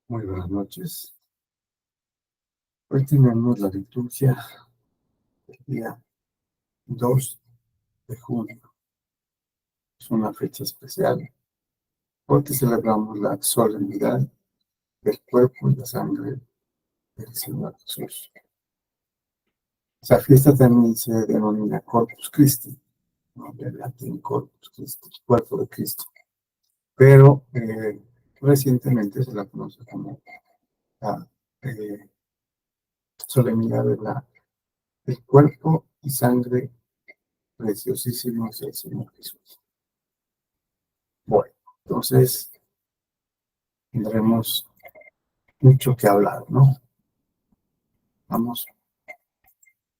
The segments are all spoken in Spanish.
Muy buenas noches. Hoy tenemos la liturgia del día 2 de junio. Es una fecha especial porque celebramos la solemnidad del cuerpo y la sangre del Señor Jesús. Esa fiesta también se denomina Corpus Christi, ¿no? Del latín Corpus Christi, cuerpo de Cristo. Pero recientemente se la conoce como la solemnidad del cuerpo y sangre preciosísimos del Señor Jesús. Bueno, entonces tendremos mucho que hablar, ¿no? Vamos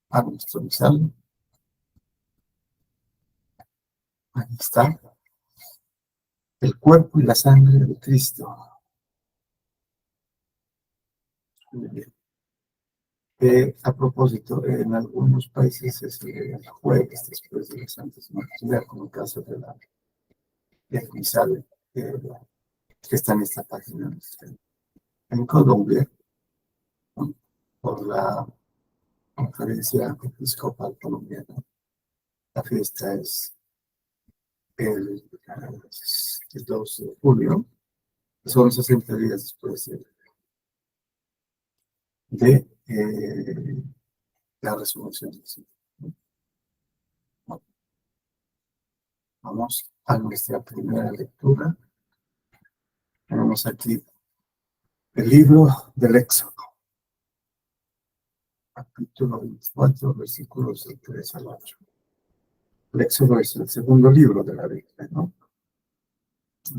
a nuestro misal. Ahí está. El cuerpo y la sangre de Cristo. Muy bien. A propósito, en algunos países se celebra el jueves después de la Santa Eucaristía, como el caso del misal que está en esta página. En Colombia, ¿no? Por la Conferencia Episcopal Colombiana, la fiesta es el 12 de julio, son 60 días después de la resurrección del Señor. Vamos a nuestra primera lectura. Tenemos aquí el libro del Éxodo, capítulo 24, versículos del 3 al 8. El Éxodo es el segundo libro de la Biblia, ¿no?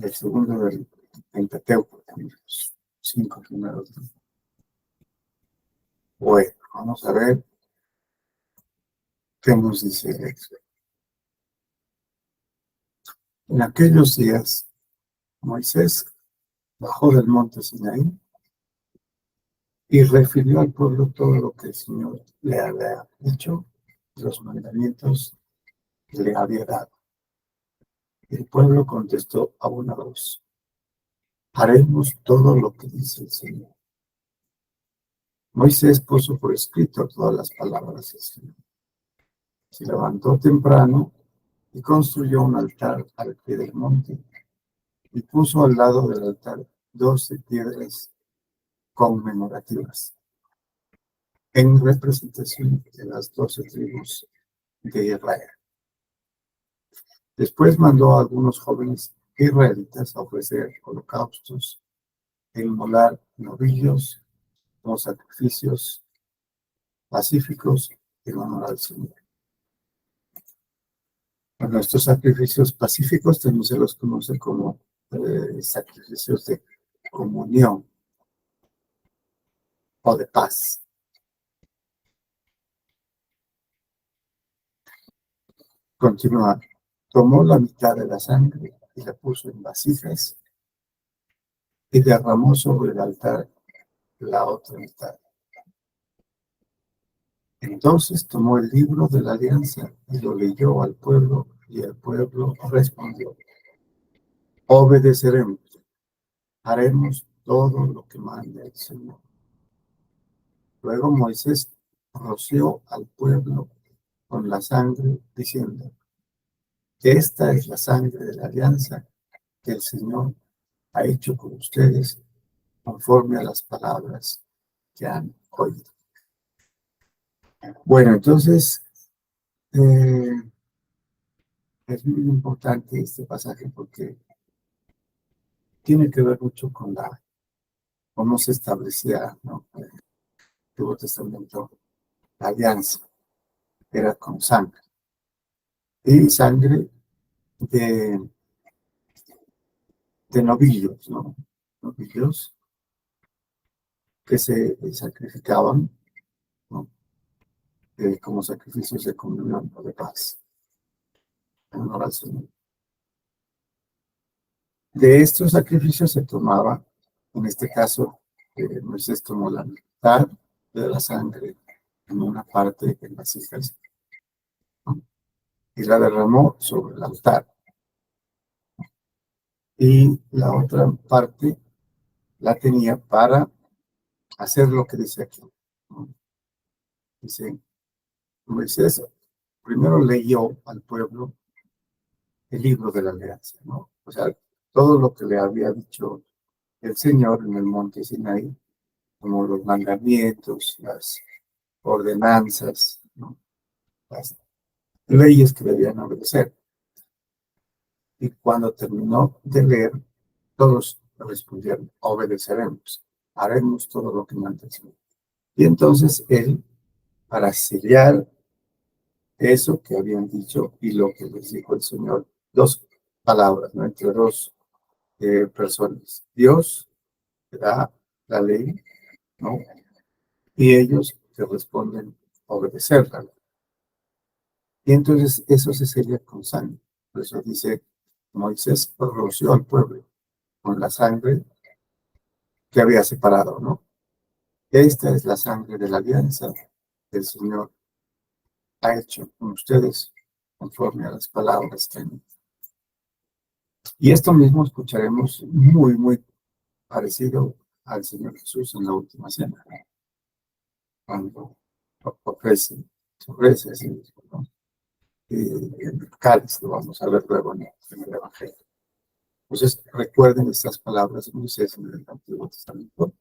El segundo del Pentateuco, los 5 primeros libros. Bueno, vamos a ver qué nos dice el Éxodo. En aquellos días, Moisés bajó del monte Sinaí y refirió al pueblo todo lo que el Señor le había dicho, los mandamientos que le había dado. El pueblo contestó a una voz: haremos todo lo que dice el Señor. Moisés puso por escrito todas las palabras del Señor. Se levantó temprano y construyó un altar al pie del monte y puso al lado del altar 12 piedras conmemorativas en representación de las 12 tribus de Israel. Después mandó a algunos jóvenes israelitas a ofrecer holocaustos e inmolar novillos como sacrificios pacíficos en honor al Señor. Bueno, estos sacrificios pacíficos también se los conoce como sacrificios de comunión o de paz. Continúa. Tomó la mitad de la sangre y la puso en vasijas y derramó sobre el altar la otra mitad. Entonces tomó el libro de la alianza y lo leyó al pueblo, y el pueblo respondió: obedeceremos, haremos todo lo que manda el Señor. Luego Moisés roció al pueblo con la sangre, diciendo: esta es la sangre de la alianza que el Señor ha hecho con ustedes conforme a las palabras que han oído. Bueno, entonces es muy importante este pasaje porque tiene que ver mucho con cómo se establecía, ¿no? El Antiguo Testamento, la alianza era con sangre y sangre de, de novillos, ¿no? Novillos que se sacrificaban, ¿no? Como sacrificios de comunión o de paz en honor al Señor. De estos sacrificios se tomaba, en este caso, Moisés tomó la mitad de la sangre en una parte en vasijas, ¿no? Y la derramó sobre el altar. Y la otra parte la tenía para hacer lo que dice aquí, ¿no? Dice, Moisés primero leyó al pueblo el libro de la alianza, ¿no? O sea, todo lo que le había dicho el Señor en el monte Sinaí, como los mandamientos, las ordenanzas, ¿no? Las leyes que debían obedecer. Y cuando terminó de leer, todos respondieron, obedeceremos, haremos todo lo que manda el Señor. Y entonces él, para sellar eso que habían dicho y lo que les dijo el Señor, dos palabras, ¿no? Entre dos personas. Dios te da la ley, ¿no? Y ellos te responden obedecerla. Y entonces eso se sella con sangre. Por eso dice, Moisés roció al pueblo con la sangre que había separado, ¿no? Esta es la sangre de la alianza que el Señor ha hecho con ustedes conforme a las palabras que han. Y esto mismo escucharemos muy parecido al Señor Jesús en la última cena, cuando ofrece así mismo, ¿no? El cáliz, lo vamos a ver luego en el Evangelio. Entonces, recuerden estas palabras de Moisés en el Antiguo Testamento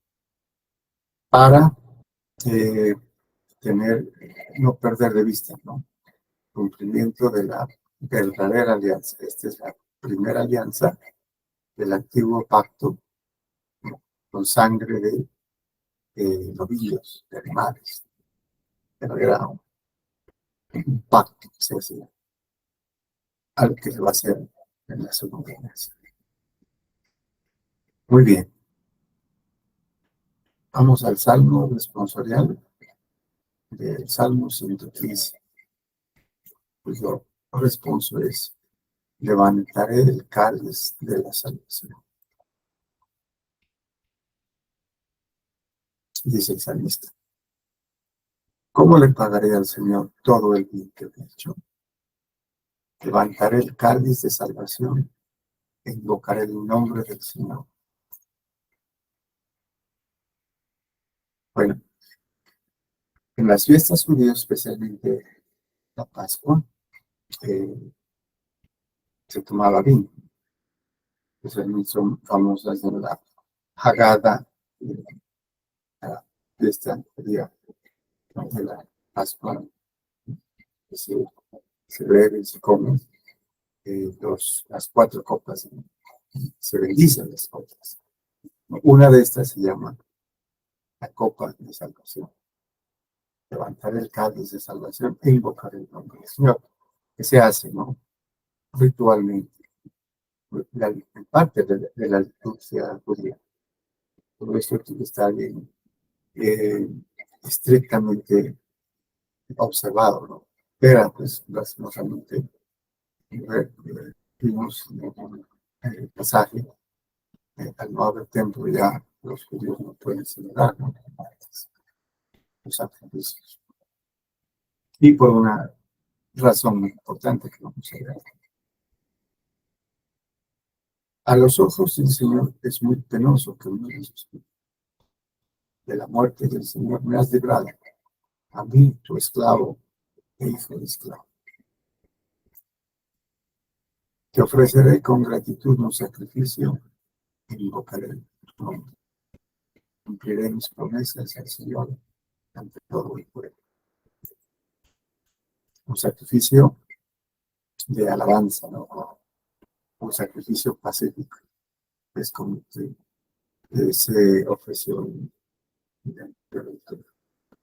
para no perder de vista, ¿no? Cumplimiento de la verdadera alianza. Esta es la primera alianza del antiguo pacto, ¿no? Con sangre de novillos, de animales. Pero era un pacto que se hacía al que se va a hacer en la segunda alianza. Muy bien. Vamos al Salmo responsorial del Salmo 115. Pues lo responso es, levantaré el cáliz de la salvación. Dice el salmista, ¿cómo le pagaré al Señor todo el bien que me ha hecho? Levantaré el cáliz de salvación e invocaré el nombre del Señor. Bueno, en las fiestas judías, especialmente la Pascua, se tomaba vino. Son famosas en la Haggadah, la fiesta judía, ¿no? De la Pascua, que se bebe y se come, las 4 copas, ¿no? Se bendicen las copas. Una de estas se llama la copa de salvación. Levantar el cáliz de salvación e invocar el nombre del Señor, que se hace, ¿no? Ritualmente, en parte de la liturgia judía. Todo esto está bien estrictamente observado, ¿no? Pero, pues, lastimosamente, vimos en el pasaje, al no haber templo ya los judíos no pueden celebrar, ¿no? Los sacrificios. Y por una razón muy importante que vamos a ver. A los ojos del Señor es muy penoso que uno de la muerte del Señor me has librado, a mí, tu esclavo e hijo de esclavo. Te ofreceré con gratitud un sacrificio e invocaré tu nombre. Cumpliré mis promesas al Señor ante todo el pueblo. Un sacrificio de alabanza, ¿no? Un sacrificio pacífico. Es como que se ofreció en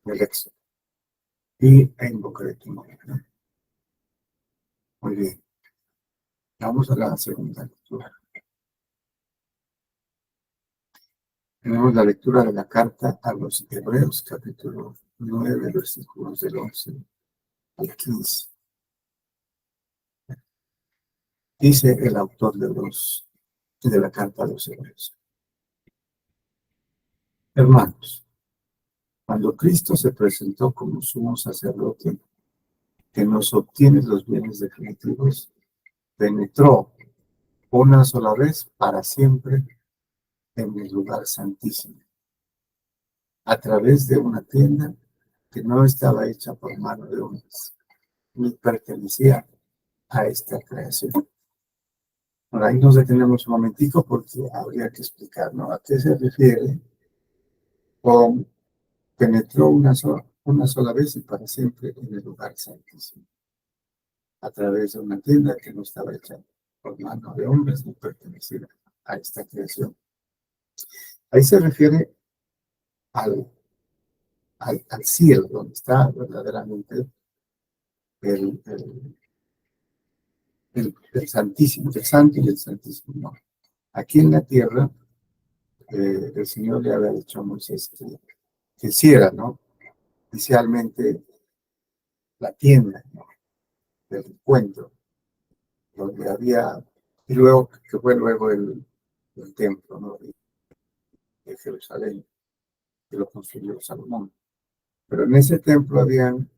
el Éxodo. E invocaré tu nombre, ¿no? Muy bien. Vamos a la segunda lectura. Tenemos la lectura de la carta a los Hebreos, capítulo 9, versículos del 11 al 15. Dice el autor de la carta a los Hebreos. Hermanos, cuando Cristo se presentó como sumo sacerdote, que nos obtiene los bienes definitivos, penetró una sola vez para siempre en el lugar santísimo, a través de una tienda que no estaba hecha por mano de hombres, ni pertenecía a esta creación. Ahora, ahí nos detenemos un momentico porque habría que explicar, ¿no? ¿A qué se refiere con penetró una sola vez y para siempre en el lugar santísimo, a través de una tienda que no estaba hecha por mano de hombres ni pertenecía a esta creación? Ahí se refiere al cielo, donde está verdaderamente el, el, el Santísimo, el Santo y el Santísimo. ¿No? Aquí en la tierra, el Señor le había dicho a Moisés que hiciera, ¿no? Inicialmente la tienda, ¿no? Del encuentro, donde había, y luego, que fue luego el templo, ¿no? De Jerusalén, que lo construyó Salomón. Pero en ese templo habían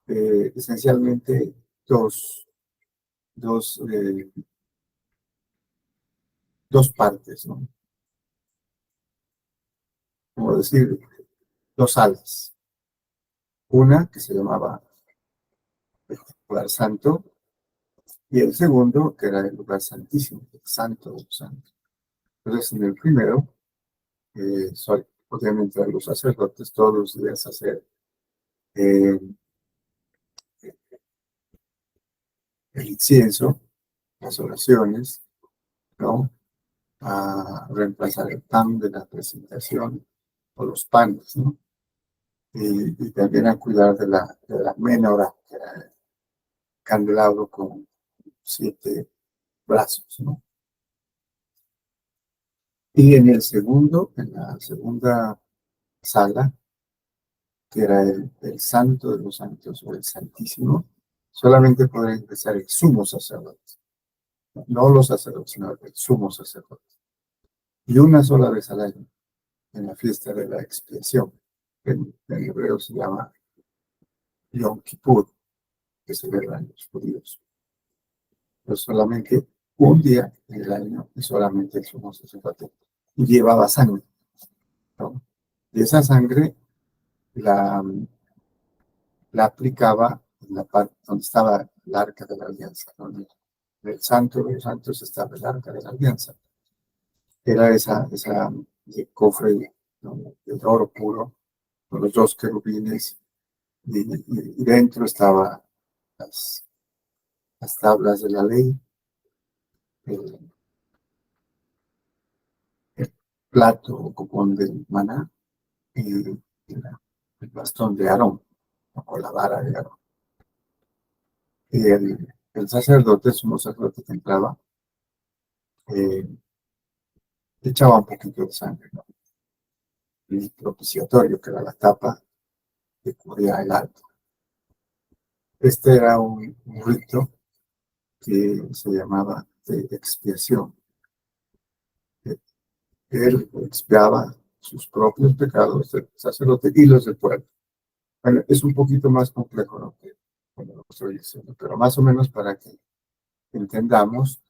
esencialmente dos, dos, eh, dos partes, ¿no? Como decir, dos alas. Una que se llamaba el lugar santo y el segundo que era el lugar santísimo, el santo de los santos. Entonces, en el primero, podían entrar los sacerdotes todos los días a hacer eh, el incienso, las oraciones, ¿no? A reemplazar el pan de la presentación o los panes, ¿no? Y también a cuidar de la menorá, que era el candelabro con 7 brazos, ¿no? Y en el segundo, en la segunda sala, que era el santo de los santos o el santísimo, solamente podría ingresar el sumo sacerdote, no los sacerdotes, sino el sumo sacerdote. Y una sola vez al año, en la fiesta de la expiación, en hebreo se llama Yom Kippur, que celebran los judíos. Pero solamente un día en el año y solamente el sumo sacerdote. Y llevaba sangre, ¿no? Y esa sangre la, la aplicaba en la parte donde estaba el arca de la alianza, donde el santo de los santos estaba el arca de la alianza. Era esa de cofre, ¿no? De oro puro, con los dos querubines, y dentro estaban las tablas de la ley, el, el plato o copón del maná y el bastón de Aarón, o la vara de Aarón. Y el sacerdote, el sumo sacerdote que entraba, eh, echaba un poquito de sangre, ¿no? El propiciatorio, que era la tapa que cubría el alto. Este era un rito que se llamaba de expiación. Él expiaba sus propios pecados, el sacerdote y los del pueblo. Bueno, es un poquito más complejo, ¿no? Que como lo estoy diciendo, pero más o menos para que entendamos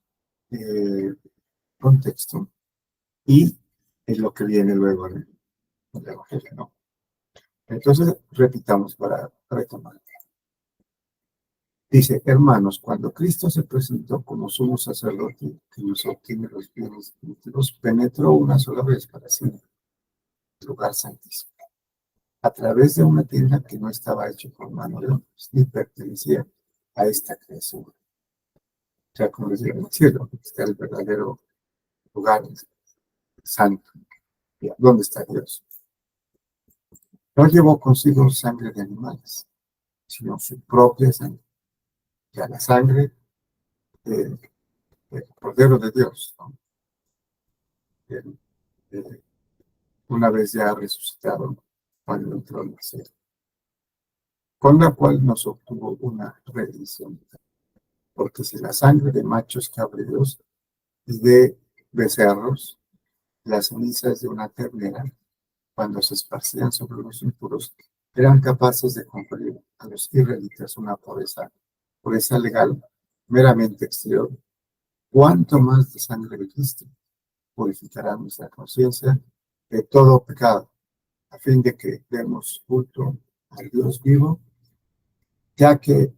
el contexto y es lo que viene luego en el Evangelio, ¿no? Entonces, repitamos para retomar. Dice, hermanos, cuando Cristo se presentó como sumo sacerdote que nos obtiene los bienes definitivos, penetró una sola vez para siempre el lugar santísimo, a través de una tienda que no estaba hecha por mano de hombres, ni pertenecía a esta creación. O sea, como decía, en el cielo está el verdadero lugar santo. ¿Dónde está Dios? No llevó consigo sangre de animales, sino su propia sangre. Ya la sangre del Cordero de Dios, ¿no? El, una vez ya resucitado cuando entró en el cielo, con la cual nos obtuvo una redención. Porque si la sangre de machos cabríos y de becerros, las cenizas de una ternera, cuando se esparcían sobre los impuros, eran capaces de conferir a los israelitas una pureza legal meramente exterior, ¿cuánto más de sangre de Cristo, purificará nuestra conciencia de todo pecado, a fin de que demos culto al Dios vivo, ya que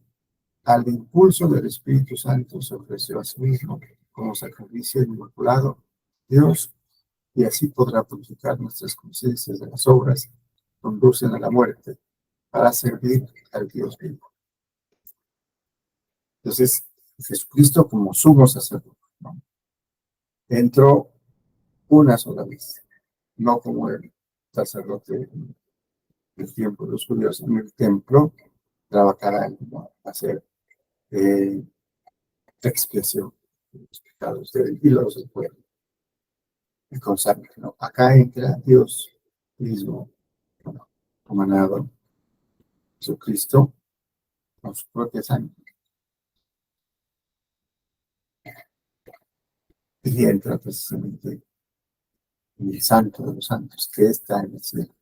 al impulso del Espíritu Santo se ofreció a sí mismo como sacrificio inmaculado Dios, y así podrá purificar nuestras conciencias de las obras que conducen a la muerte para servir al Dios vivo. Entonces, Jesucristo como sumo sacerdote, ¿no? Entró una sola vez, no como el sacerdote del tiempo de los judíos en el templo, trabajará en hacer expiación de los pecados y los del pueblo, y con sangre, ¿no? Acá entra Dios mismo, bueno, humanado, Jesucristo, con su propia sangre, y entra precisamente en el santo de los santos, que está en el cielo,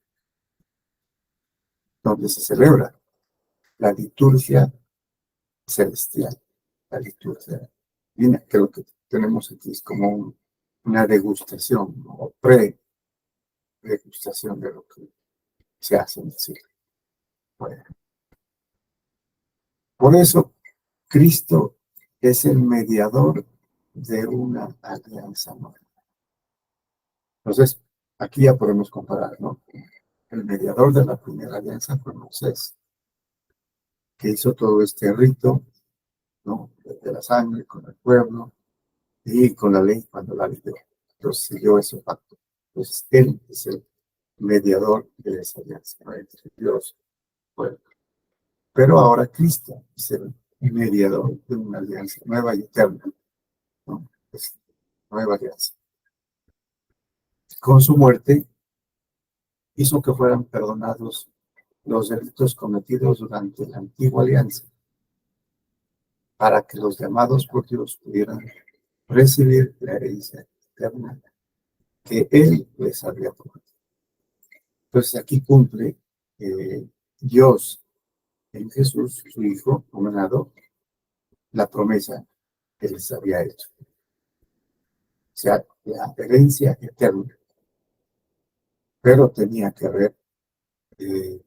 donde se celebra la liturgia celestial, la liturgia divina, que lo que tenemos aquí es como una degustación, ¿no? O pre-degustación de lo que se hace en el cielo. Bueno, por eso, Cristo es el mediador de una alianza nueva. Entonces, aquí ya podemos comparar, ¿no? El mediador de la primera alianza fue Moisés, que hizo todo este rito, ¿no? De la sangre con el pueblo y con la ley cuando la ley dio. Entonces siguió ese pacto. Entonces, él es el mediador de esa alianza, ¿no? Entre Dios y el pueblo. Pero ahora Cristo es el mediador de una alianza nueva y eterna, ¿no? Es nueva alianza. Con su muerte hizo que fueran perdonados los delitos cometidos durante la antigua alianza, para que los llamados por Dios pudieran recibir la herencia eterna que Él les había prometido. Entonces aquí cumple Dios en Jesús, su Hijo, humanado, la promesa que les había hecho. O sea, la herencia eterna. Pero tenía que haber eh,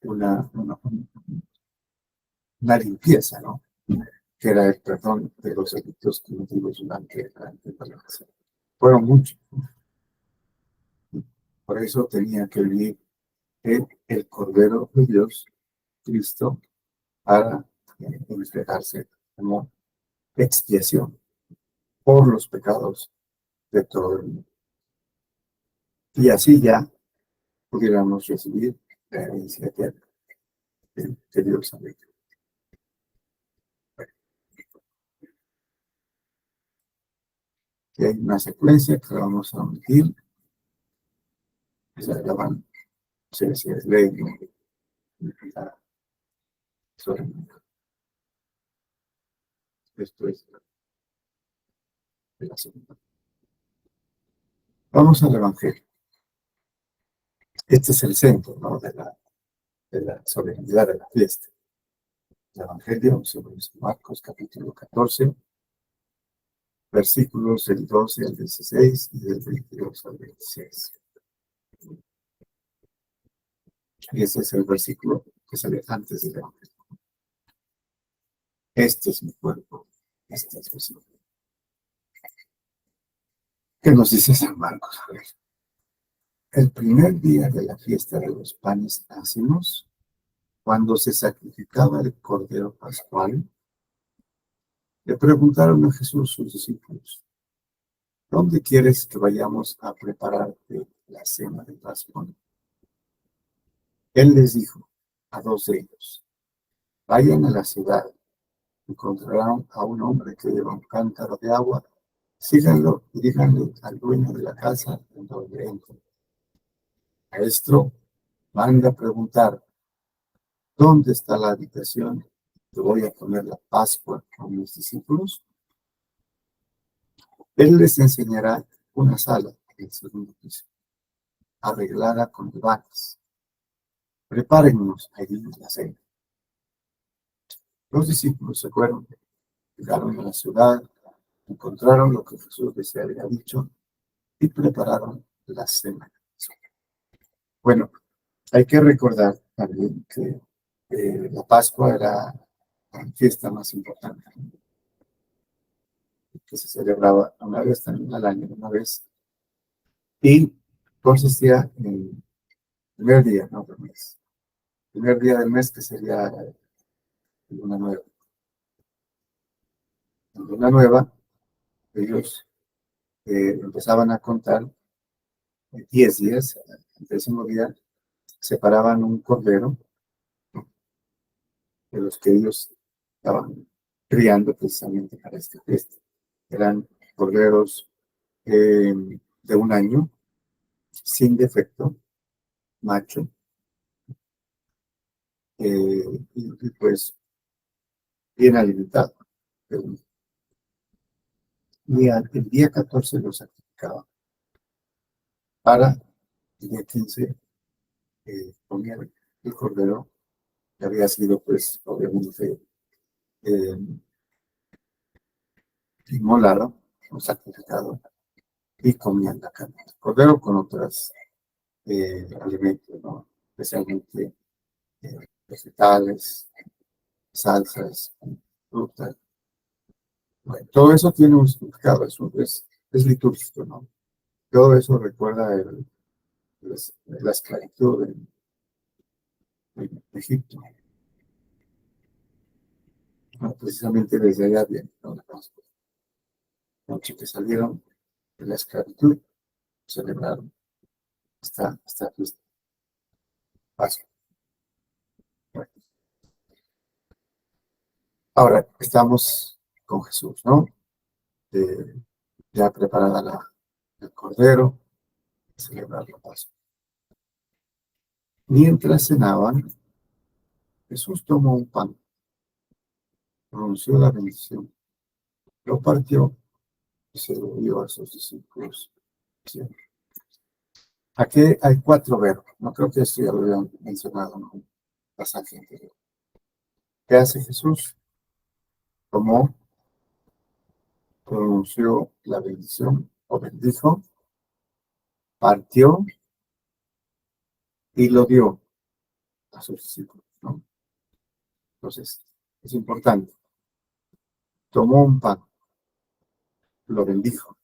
una limpieza, ¿no? Que era el perdón de los delitos cometidos durante la alianza. Fueron muchos. Por eso tenía que venir el Cordero de Dios, Cristo, para entregarse como expiación por los pecados de todo el mundo. Y así ya pudiéramos recibir la herencia eterna que Dios ha hecho. Y hay una secuencia que vamos a omitir, se lee sobre esto es de la segunda. Vamos al Evangelio. Este es el centro, ¿no? de la solemnidad de la fiesta. El Evangelio sobre Marcos, capítulo 14, versículos del 12 al 16 y del 22 al 26. Y ese es el versículo que sale antes del Evangelio. Este es mi cuerpo, este es mi sangre. ¿Qué nos dice San Marcos? A ver. El primer día de la fiesta de los panes ácimos, cuando se sacrificaba el cordero pascual, le preguntaron a Jesús sus discípulos: ¿dónde quieres que vayamos a prepararte la cena de Pascua? Él les dijo a dos de ellos: vayan a la ciudad, encontrarán a un hombre que lleva un cántaro de agua, síganlo y díganle al dueño de la casa en donde entren: maestro, manda a preguntar, ¿dónde está la habitación que voy a poner la Pascua con mis discípulos? Él les enseñará una sala en el segundo piso, arreglada con divanes. Prepárennos allí la cena. Los discípulos se fueron, llegaron a la ciudad, encontraron lo que Jesús les había dicho y prepararon la cena. Bueno, hay que recordar también que la Pascua era la fiesta más importante, que se celebraba una vez también al año, una vez, y consistía en el primer día, ¿no? Del mes. El primer día del mes que sería Luna Nueva. En Luna Nueva, ellos empezaban a contar 10 días, el décimo día, separaban un cordero de los que ellos estaban criando precisamente para esta fiesta. Eran corderos de un año, sin defecto, macho, y pues bien alimentado. Y el día 14 lo sacrificaban. Para el día 15 comían el cordero que había sido, pues, obviamente, eh, inmolado o sacrificado y comían la carne. Cordero con otros alimentos, ¿no? Especialmente vegetales, salsas, frutas. Bueno, todo eso tiene un significado, es litúrgico, ¿no? Todo eso recuerda la esclavitud en Egipto. Bueno, precisamente desde allá viene, ¿no? Los que salieron de la esclavitud celebraron esta fiesta. Pascua. Bueno, ahora estamos con Jesús, ¿no? Eh, ya preparada el cordero, celebrar la Pascua. Mientras cenaban, Jesús tomó un pan, pronunció la bendición, lo partió y se lo dio a sus discípulos. Sí. Aquí hay 4 verbos. No creo que esto ya lo habían mencionado en un pasaje anterior. ¿Qué hace Jesús? Tomó, pronunció la bendición o bendijo, partió y lo dio a sus discípulos, ¿no? Entonces, es importante. Tomó un pan, lo bendijo,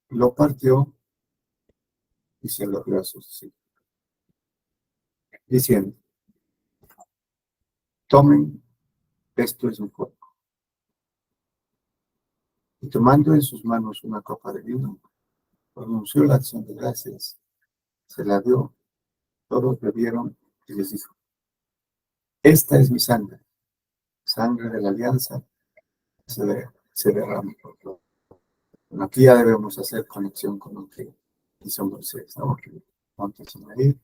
lo partió y se lo dio a sus discípulos, diciendo, tomen, esto es mi cuerpo. Y tomando en sus manos una copa de vino, pronunció la acción de gracias, se la dio, todos bebieron y les dijo, esta es mi sangre, sangre de la alianza, se derrama por todos. Bueno, aquí ya debemos hacer conexión con lo que hizo Moisés, ¿no? Monte Sinaí,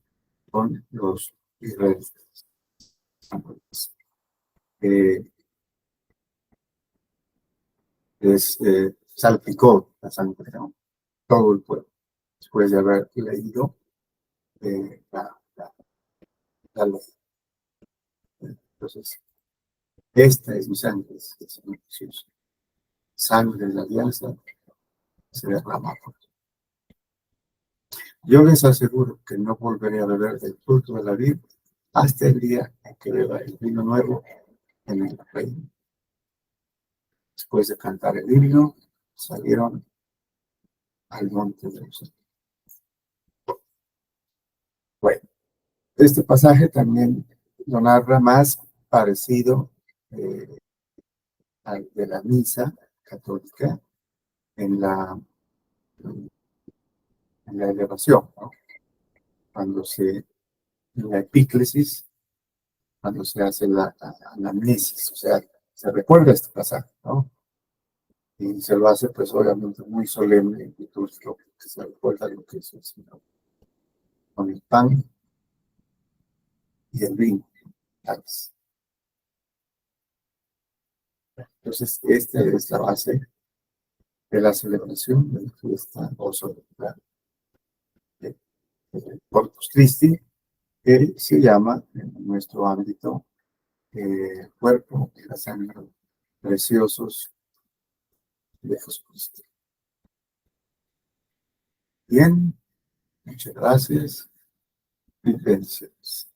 con los israelitas. Eh, salpicó la sangre, ¿no? Todo el pueblo, después de haber leído la ley. Entonces, esta es mi sangre, es el Señor Jesús. Sangre de la alianza se derrama por ti. Yo les aseguro que no volveré a beber del fruto de la vid hasta el día en que beba el vino nuevo en el reino. Después de cantar el himno, salieron al monte de los Olivos. Bueno, este pasaje también lo narra más parecido al de la misa católica en la elevación, ¿no? Cuando en la epíclesis, cuando se hace la anamnesis, o sea, se recuerda este pasaje, ¿no? Y se lo hace, pues, obviamente muy solemne, litúrgico, que se recuerda lo que es el Señor, con el pan y el vino. Entonces, esta es la base de la celebración de la fiesta o solemnidad de Corpus Christi, que se llama en nuestro ámbito cuerpo y la sangre preciosos lejos por usted. Bien, muchas gracias y bendiciones.